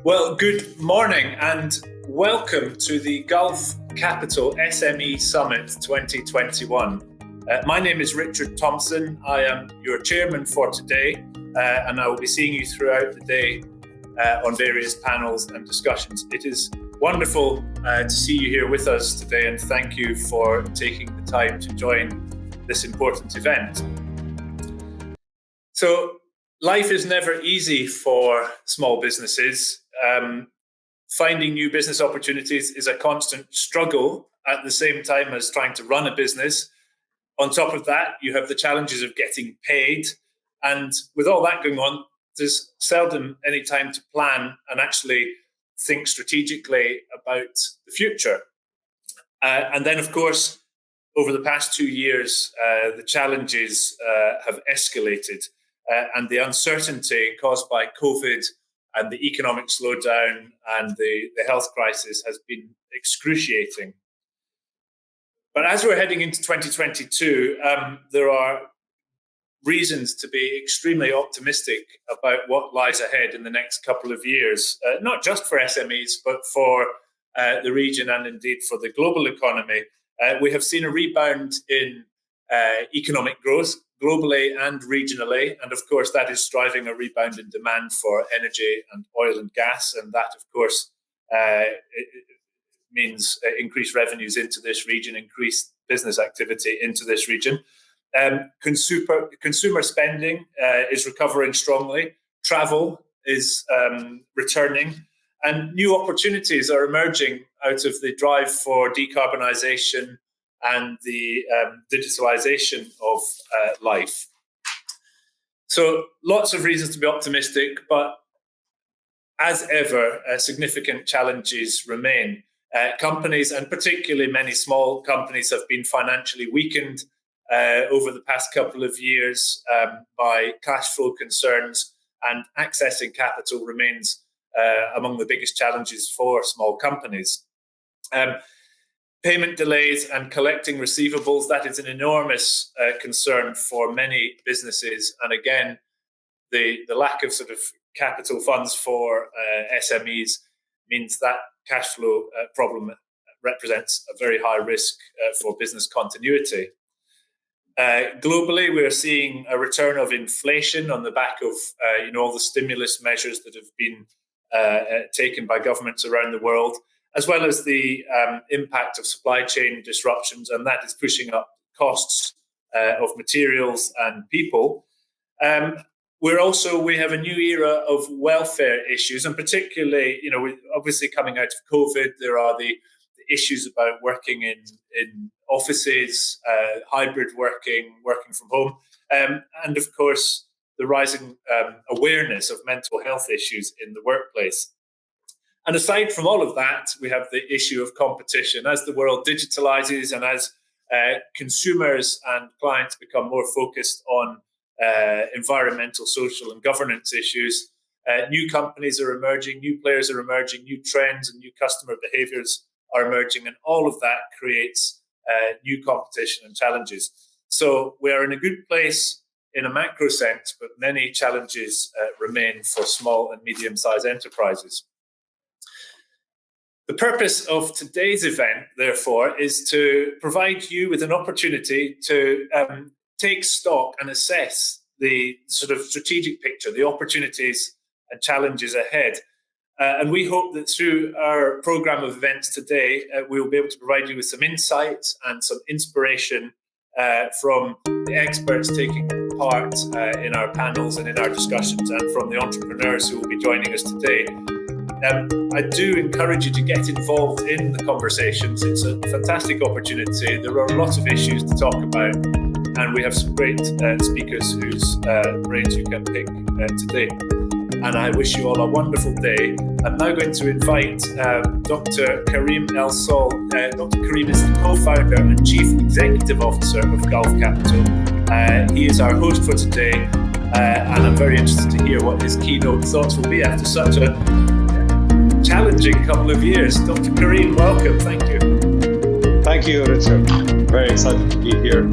Well, good morning and welcome to the Gulf Capital SME Summit 2021. My name is Richard Thompson. I am your chairman for today, and I will be seeing you throughout the day on various panels and discussions. It is wonderful to see you here with us today, and thank you for taking the time to join this important event. So, life is never easy for small businesses. Finding new business opportunities is a constant struggle at the same time as trying to run a business. On top of that, you have the challenges of getting paid. And with all that going on, there's seldom any time to plan and actually think strategically about the future. And then, of course, over the past 2 years, the challenges have escalated. And the uncertainty caused by COVID and the economic slowdown and the health crisis has been excruciating. But as we're heading into 2022, there are reasons to be extremely optimistic about what lies ahead in the next couple of years, not just for SMEs, but for the region and indeed for the global economy. We have seen a rebound in economic growth globally and regionally. And of course, that is driving a rebound in demand for energy and oil and gas. And that, of course, it means increased revenues into this region, increased business activity into this region. Consumer spending is recovering strongly. Travel is returning. And new opportunities are emerging out of the drive for decarbonisation and the digitalization of life. So lots of reasons to be optimistic, but as ever, significant challenges remain. Companies, and particularly many small companies, have been financially weakened over the past couple of years by cash flow concerns, and accessing capital remains among the biggest challenges for small companies. Payment delays and collecting receivables, that is an enormous concern for many businesses. And again, the lack of sort of capital funds for SMEs means that cash flow problem represents a very high risk for business continuity. Globally, we're seeing a return of inflation on the back of all the stimulus measures that have been taken by governments around the world, as well as the impact of supply chain disruptions, and that is pushing up costs of materials and people. We have a new era of welfare issues, and particularly, obviously coming out of COVID, there are the issues about working in offices, hybrid working from home, and of course, the rising awareness of mental health issues in the workplace. And aside from all of that, we have the issue of competition. As the world digitalizes and as consumers and clients become more focused on environmental, social and governance issues, new companies are emerging, new players are emerging, new trends and new customer behaviors are emerging, and all of that creates new competition and challenges. So we are in a good place in a macro sense, but many challenges remain for small and medium-sized enterprises. The purpose of today's event, therefore, is to provide you with an opportunity to take stock and assess the sort of strategic picture, the opportunities and challenges ahead. And we hope that through our programme of events today, we will be able to provide you with some insights and some inspiration from the experts taking part in our panels and in our discussions, and from the entrepreneurs who will be joining us today. I do encourage you to get involved in the conversations. It's a fantastic opportunity. There are lots of issues to talk about, and we have some great speakers whose brains you can pick today. And I wish you all a wonderful day. I'm now going to invite Dr. Karim Solh. Dr. Karim is the co-founder and chief executive officer of Gulf Capital. He is our host for today, and I'm very interested to hear what his keynote thoughts will be after such a challenging couple of years. Dr. Karim, welcome. Thank you. Thank you, Richard. Very excited to be here.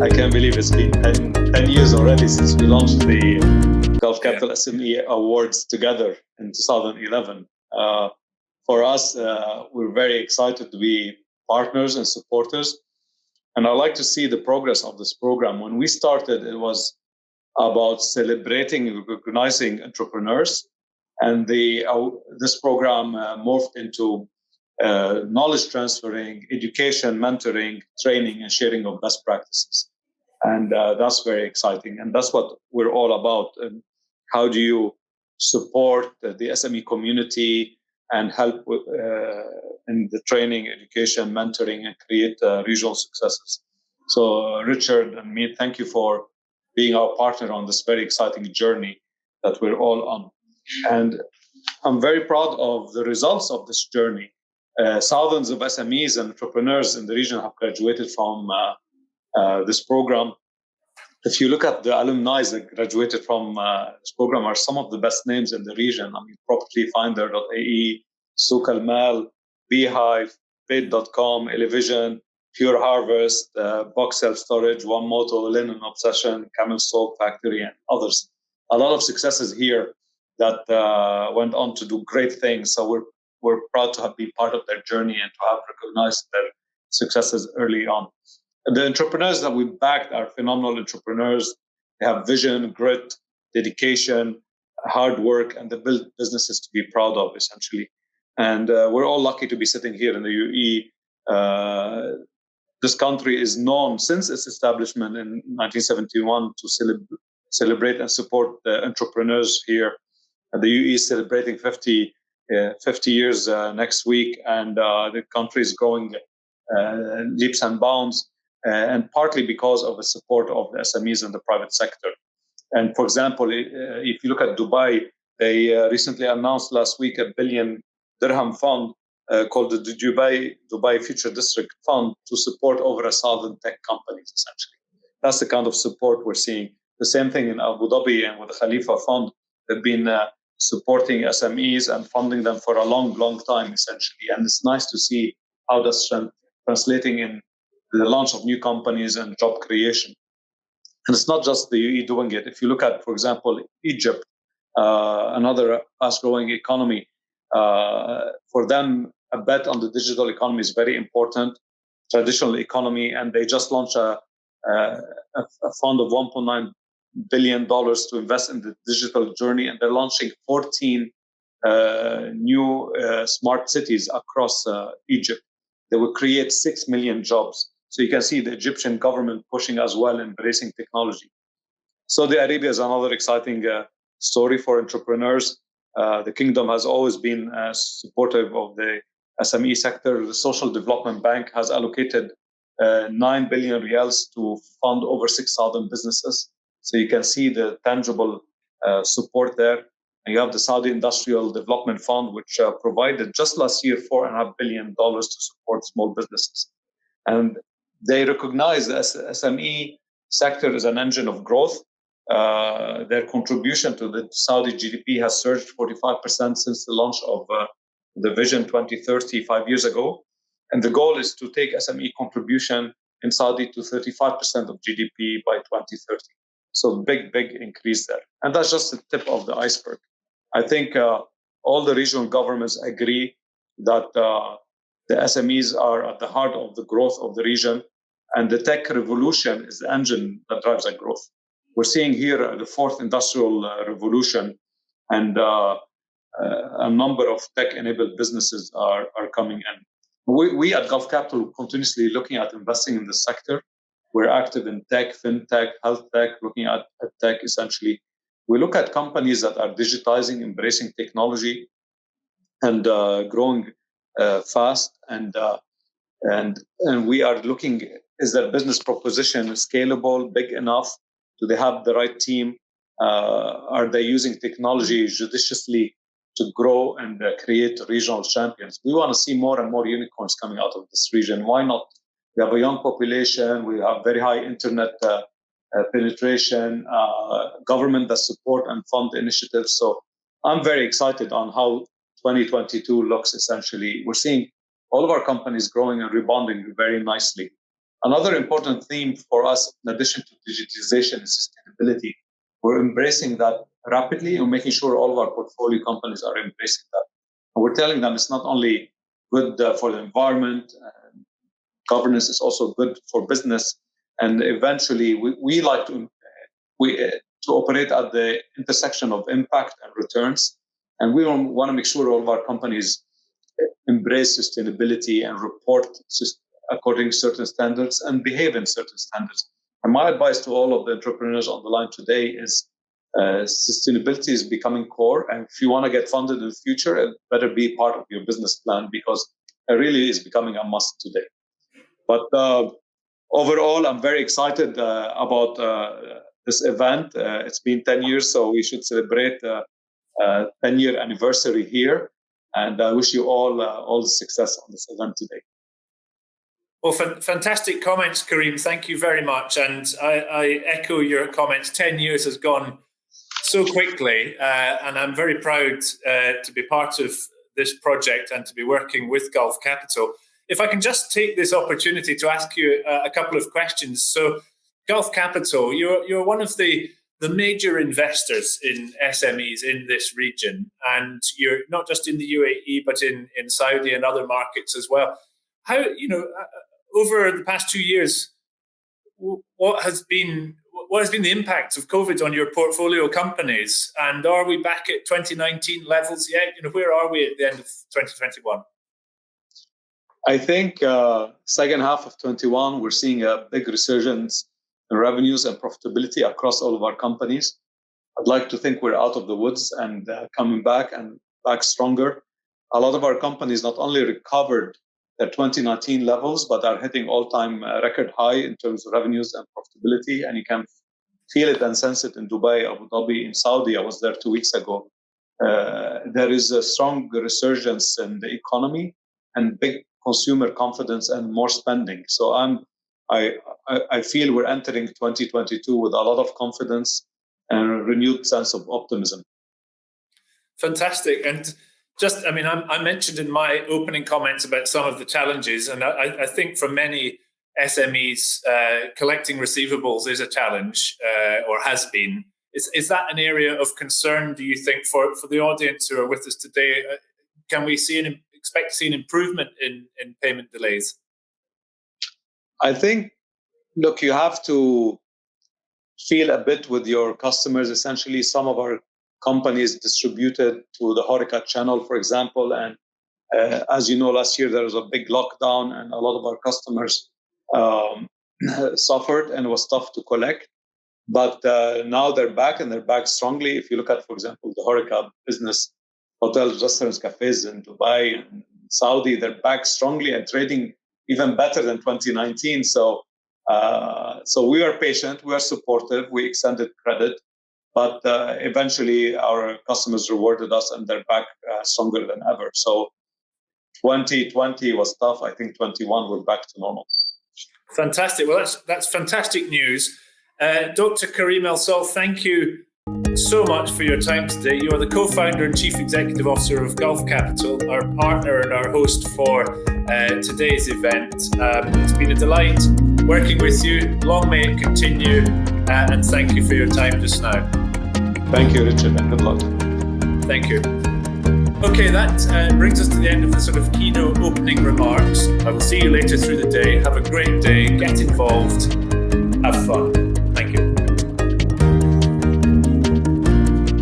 I can't believe it's been 10 years already since we launched the Gulf Capital SME Awards together in in 2011. For us, we're very excited to be partners and supporters. And I like to see the progress of this program. When we started, it was about celebrating and recognizing entrepreneurs. And this program morphed into knowledge transferring, education, mentoring, training, and sharing of best practices. And that's very exciting. And that's what we're all about. And how do you support the SME community and help in the training, education, mentoring, and create regional successes? So, Richard and me, thank you for being our partner on this very exciting journey that we're all on. And I'm very proud of the results of this journey. Thousands of SMEs and entrepreneurs in the region have graduated from this program. If you look at the alumni that graduated from this program, are some of the best names in the region. I mean, PropertyFinder.ae, Souk Al-Mal, Beehive, Paid.com, Elevision, Pure Harvest, Box Self Storage, One Moto, Linen Obsession, Camel Soap Factory, and others. A lot of successes here that went on to do great things. So we're proud to have been part of their journey and to have recognized their successes early on. And the entrepreneurs that we backed are phenomenal entrepreneurs. They have vision, grit, dedication, hard work, and they build businesses to be proud of, essentially. And we're all lucky to be sitting here in the UAE. This country is known since its establishment in 1971 to celebrate and support the entrepreneurs here. And the UAE is celebrating 50 years next week, and the country is growing leaps and bounds, and partly because of the support of the SMEs and the private sector. And for example, if you look at Dubai, they recently announced last week $1 billion dirham fund called the Dubai Future District Fund to support over 1,000 tech companies, essentially. That's the kind of support we're seeing. The same thing in Abu Dhabi and with the Khalifa Fund. They've been supporting SMEs and funding them for a long, long time, essentially. And it's nice to see how that's translating in the launch of new companies and job creation. And it's not just the UAE doing it. If you look at, for example, Egypt, another fast-growing economy, for them, a bet on the digital economy is very important, traditional economy, and they just launched a fund of $1.9 billion to invest in the digital journey, and they're launching 14 new smart cities across Egypt. They will create 6 million jobs. So you can see the Egyptian government pushing as well, embracing technology. Saudi Arabia is another exciting story for entrepreneurs. The kingdom has always been supportive of the SME sector. The Social Development Bank has allocated 9 billion riyals to fund over 6,000 businesses. So you can see the tangible support there. And you have the Saudi Industrial Development Fund, which provided just last year $4.5 billion to support small businesses. And they recognize the SME sector as an engine of growth. Their contribution to the Saudi GDP has surged 45% since the launch of the Vision 2030 5 years ago. And the goal is to take SME contribution in Saudi to 35% of GDP by 2030. So big increase there. And that's just the tip of the iceberg. I think all the regional governments agree that the SMEs are at the heart of the growth of the region, and the tech revolution is the engine that drives that growth. We're seeing here the fourth industrial revolution, and a number of tech-enabled businesses are coming in. We at Gulf Capital are continuously looking at investing in the sector. We're active in tech, fintech, health tech, looking at tech essentially. We look at companies that are digitizing, embracing technology, and growing fast. And we are looking, is their business proposition scalable, big enough? Do they have the right team? Are they using technology judiciously to grow and create regional champions? We want to see more and more unicorns coming out of this region. Why not? We have a young population. We have very high internet penetration, government that support and fund initiatives. So I'm very excited on how 2022 looks, essentially. We're seeing all of our companies growing and rebounding very nicely. Another important theme for us, in addition to digitization, is sustainability. we're embracing that rapidly and making sure all of our portfolio companies are embracing that. And we're telling them it's not only good for the environment, governance is also good for business. And eventually, we like to operate at the intersection of impact and returns. And we want to make sure all of our companies embrace sustainability and report according to certain standards and behave in certain standards. And my advice to all of the entrepreneurs on the line today is sustainability is becoming core. And if you want to get funded in the future, it better be part of your business plan, because it really is becoming a must today. But overall, I'm very excited about this event. It's been 10 years, so we should celebrate 10-year anniversary here. And I wish you all the success on this event today. Well, fantastic comments, Karim. Thank you very much. And I echo your comments. 10 years has gone so quickly, and I'm very proud to be part of this project and to be working with Gulf Capital. If I can just take this opportunity to ask you a couple of questions. So, Gulf Capital, you're one of the major investors in SMEs in this region, and you're not just in the UAE, but in Saudi and other markets as well. How, over the past 2 years, what has been the impact of COVID on your portfolio companies? And are we back at 2019 levels yet? Where are we at the end of 2021? I think second half of 21, we're seeing a big resurgence in revenues and profitability across all of our companies. I'd like to think we're out of the woods and coming back stronger. A lot of our companies not only recovered their 2019 levels, but are hitting all-time record high in terms of revenues and profitability. And you can feel it and sense it in Dubai, Abu Dhabi, in Saudi. I was there 2 weeks ago. There is a strong resurgence in the economy and big consumer confidence and more spending. So I feel we're entering 2022 with a lot of confidence and a renewed sense of optimism. Fantastic. And I mentioned in my opening comments about some of the challenges, and I think for many SMEs, collecting receivables is a challenge, or has been. Is that an area of concern, do you think, for the audience who are with us today? Can we expect to see an improvement in payment delays? I think, look, you have to feel a bit with your customers. Essentially, some of our companies distributed to the HoReCa channel, for example. And as you know, last year there was a big lockdown and a lot of our customers suffered, and it was tough to collect. But now they're back, and they're back strongly. If you look at, for example, the HoReCa business, hotels, restaurants, cafes in Dubai and Saudi, they're back strongly and trading even better than 2019. So we are patient, we are supportive, we extended credit. But eventually our customers rewarded us, and they're back stronger than ever. So 2020 was tough. I think 21 we're back to normal. Fantastic. Well, that's fantastic news. Dr. Karim Solh, thank you so much for your time today. You are the co-founder and chief executive officer of Gulf Capital, our partner and our host for today's event. It's been a delight working with you. Long may it continue, and thank you for your time just now. Thank you, Richard, and good luck. Thank you. Okay, that brings us to the end of the sort of keynote opening remarks. I will see you later through the day. Have a great day. Get involved. Have fun.